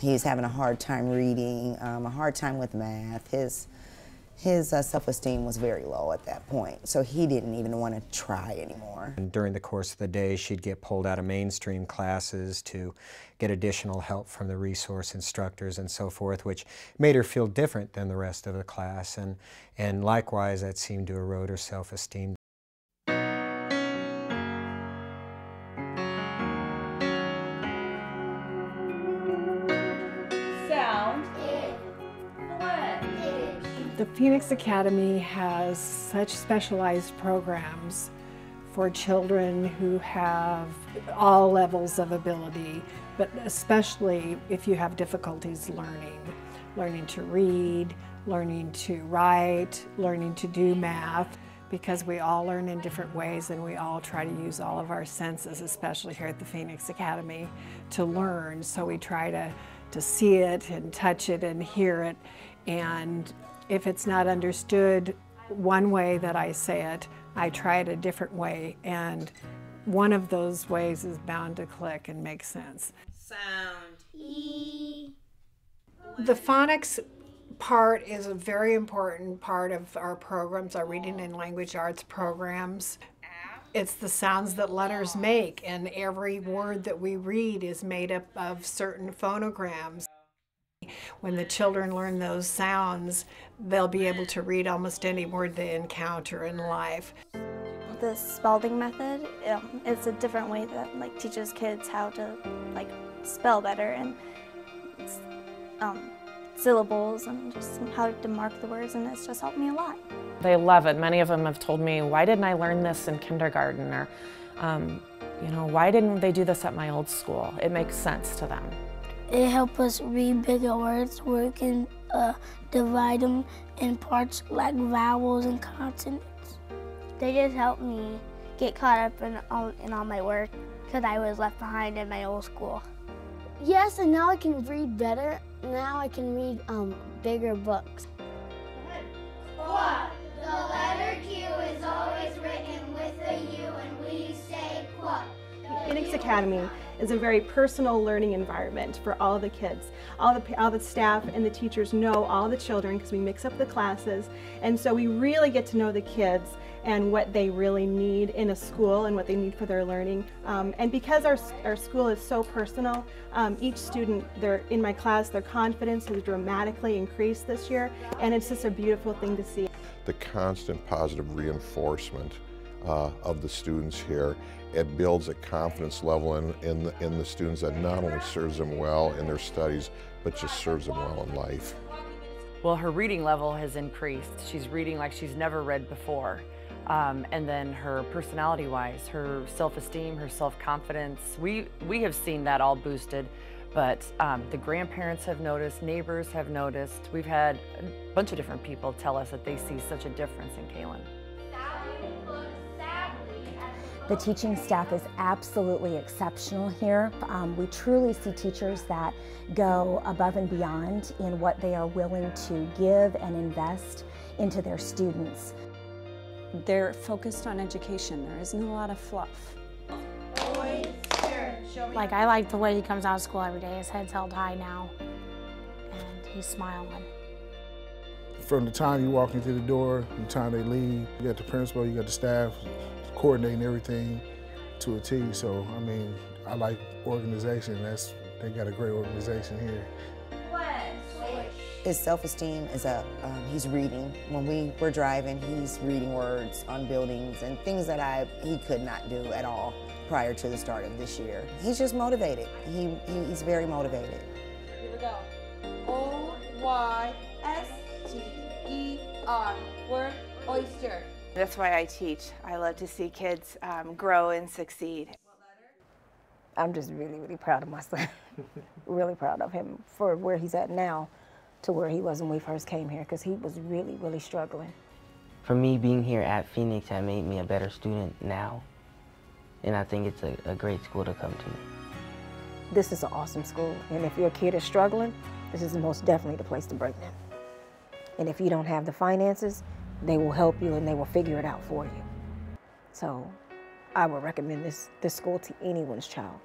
He's having a hard time reading, a hard time with math. His self-esteem was very low at that point, so he didn't even want to try anymore. And during the course of the day, she'd get pulled out of mainstream classes to get additional help from the resource instructors and so forth, which made her feel different than the rest of the class, and likewise that seemed to erode her self-esteem. The Phoenix Academy has such specialized programs for children who have all levels of ability, but especially if you have difficulties learning to read, learning to write, learning to do math, because we all learn in different ways and we all try to use all of our senses, especially here at the Phoenix Academy, to learn. So we try to see it and touch it and hear it, and if it's not understood one way that I say it, I try it a different way, and one of those ways is bound to click and make sense. Sound. E. The phonics part is a very important part of our programs, our reading and language arts programs. It's the sounds that letters make, and every word that we read is made up of certain phonograms. When the children learn those sounds, they'll be able to read almost any word they encounter in life. The spelling method is a different way that teaches kids how to spell better, and syllables and just how to mark the words, and it's just helped me a lot. They love it. Many of them have told me, why didn't I learn this in kindergarten? Or, you know, why didn't they do this at my old school? It makes sense to them. It helps us read bigger words where we can divide them in parts like vowels and consonants. They just helped me get caught up in all my work because I was left behind in my old school. Yes, and now I can read better. Now I can read bigger books. Quad. The letter Q is always written with a U, and we say quad. Phoenix Academy is a very personal learning environment for all the kids. All the staff and the teachers know all the children because we mix up the classes, and so we really get to know the kids and what they really need in a school and what they need for their learning. And because our school is so personal, each student, in my class, their confidence has dramatically increased this year, and it's just a beautiful thing to see. The constant positive reinforcement of the students here, it builds a confidence level in the students that not only serves them well in their studies, but just serves them well in life. Well, her reading level has increased. She's reading like she's never read before. And then her personality-wise, her self-esteem, her self-confidence, we have seen that all boosted, but the grandparents have noticed, neighbors have noticed. We've had a bunch of different people tell us that they see such a difference in Kaylin. The teaching staff is absolutely exceptional here. We truly see teachers that go above and beyond in what they are willing to give and invest into their students. They're focused on education. There isn't a lot of fluff. Like, I like the way he comes out of school every day. His head's held high now, and he's smiling. From the time you walk into the door, the time they leave, you got the principal, you got the staff, coordinating everything to a T. So, I mean, I like organization. They got a great organization here. His self-esteem is up. He's reading. When we're driving, he's reading words on buildings and things that he could not do at all prior to the start of this year. He's just motivated. He's very motivated. Here we go. O-Y-S-T-E-R. Word oyster. That's why I teach. I love to see kids grow and succeed. I'm just really, really proud of my son. Really proud of him for where he's at now to where he was when we first came here, because he was really, really struggling. For me, being here at Phoenix has made me a better student now, and I think it's a great school to come to. This is an awesome school, and if your kid is struggling, this is most definitely the place to bring them. And if you don't have the finances, they will help you and they will figure it out for you. So I would recommend this school to anyone's child.